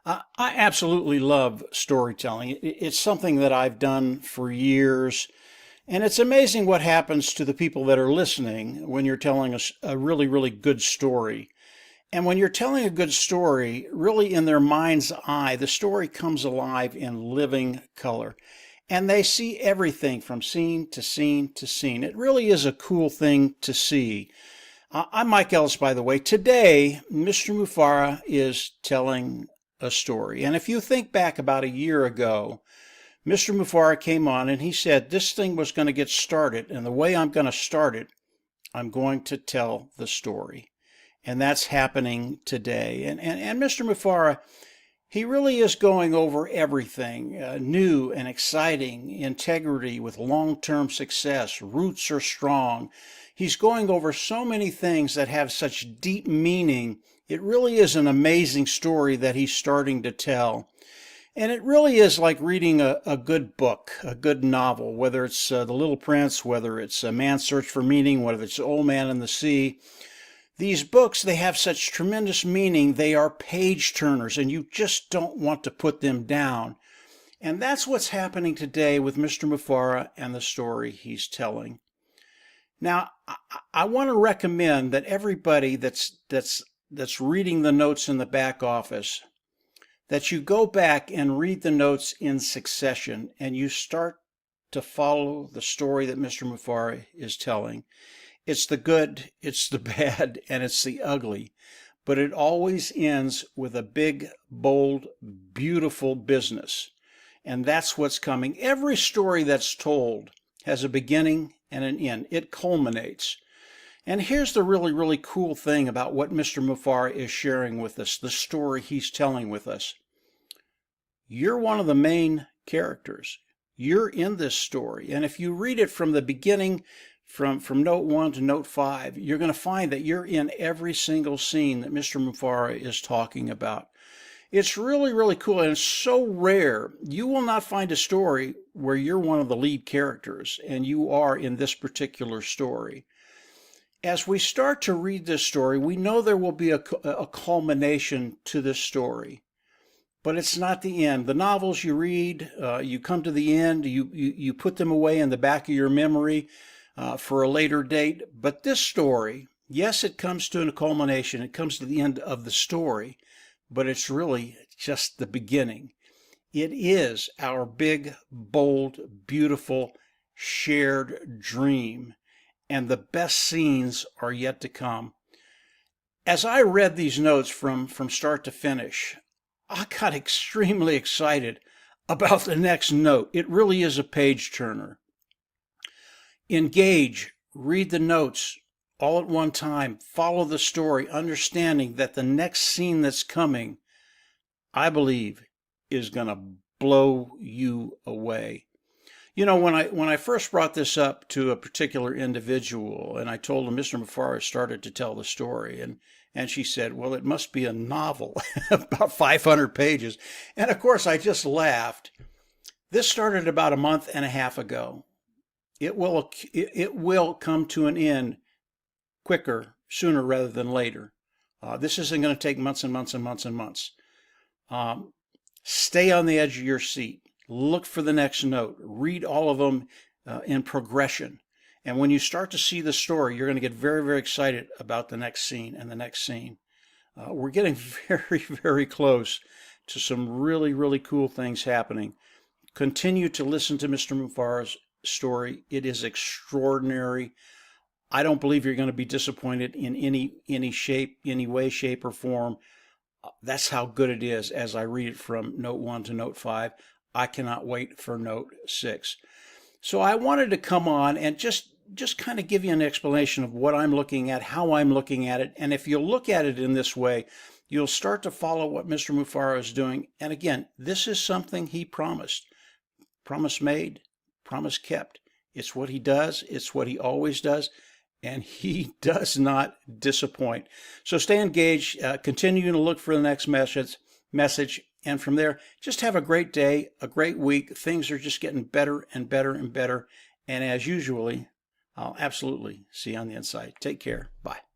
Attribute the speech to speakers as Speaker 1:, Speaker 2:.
Speaker 1: I absolutely love storytelling. It's something that I've done for years, and it's amazing what happens to the people that are listening when you're telling a really, really good story. And when you're telling a good story, really in their mind's eye, the story comes alive in living color. And they see everything from scene to scene to scene. It really is a cool thing to see. I'm Mike Ellis, by the way. Today, Mr. Mufareh is telling a story. And if you think back about a year ago, Mr. Mufareh came on and he said this thing was going to get started. And the way I'm going to start it, I'm going to tell the story. And that's happening today. And Mr. Mufareh, he really is going over everything, new and exciting, integrity with long-term success, roots are strong. He's going over so many things that have such deep meaning. It really is an amazing story that he's starting to tell. And it really is like reading a good book, a good novel, whether it's The Little Prince, whether it's A Man's Search for Meaning, whether it's Old Man and the Sea. These books, they have such tremendous meaning. They are page turners, and you just don't want to put them down. And that's what's happening today with Mr. Mufareh and the story he's telling. Now, I want to recommend that everybody that's reading the notes in the back office, that you go back and read the notes in succession, and you start to follow the story that Mr. Mufareh is telling. It's the good, it's the bad, and it's the ugly. But it always ends with a big, bold, beautiful business. And that's what's coming. Every story that's told has a beginning and an end. It culminates. And here's the really, really cool thing about what Mr. Mufareh is sharing with us, the story he's telling with us. You're one of the main characters. You're in this story. And if you read it from the beginning, from note 1 to note 5, you're going to find that you're in every single scene that Mr. Mufareh is talking about. It's really, really cool, and it's so rare. You will not find a story where you're one of the lead characters, and you are in this particular story. As we start to read this story, we know there will be a culmination to this story. But it's not the end. The novels you read, you come to the end, you put them away in the back of your memory for a later date. But this story, yes, it comes to a culmination. It comes to the end of the story, but it's really just the beginning. It is our big, bold, beautiful, shared dream, and the best scenes are yet to come. As I read these notes from start to finish, I got extremely excited about the next note. It really is a page turner. Engage, read the notes all at one time, follow the story, understanding that the next scene that's coming, I believe, is going to blow you away. You know, when I first brought this up to a particular individual, and I told him Mr. Mufareh started to tell the story, and she said, well, it must be a novel, about 500 pages. And of course, I just laughed. This started about a month and a half ago. It will come to an end quicker, sooner rather than later. This isn't going to take months and months and months and months. Stay on the edge of your seat. Look for the next note. Read all of them in progression. And when you start to see the story, you're going to get very, very excited about the next scene and the next scene. We're getting very, very close to some really, really cool things happening. Continue to listen to Mr. Mufareh's story. It is extraordinary. I don't believe you're going to be disappointed in any shape, any way, shape, or form. That's how good it is as I read it from note 1 to note 5. I cannot wait for note 6. So I wanted to come on and just kind of give you an explanation of what I'm looking at, how I'm looking at it. And if you'll look at it in this way, you'll start to follow what Mr. Mufareh is doing. And again, this is something he promised. Promise made, promise kept. It's what he does. It's what he always does. And he does not disappoint. So stay engaged. Continue to look for the next message. And from there, just have a great day, a great week. Things are just getting better and better and better. And as usually, I'll absolutely see you on the inside. Take care. Bye.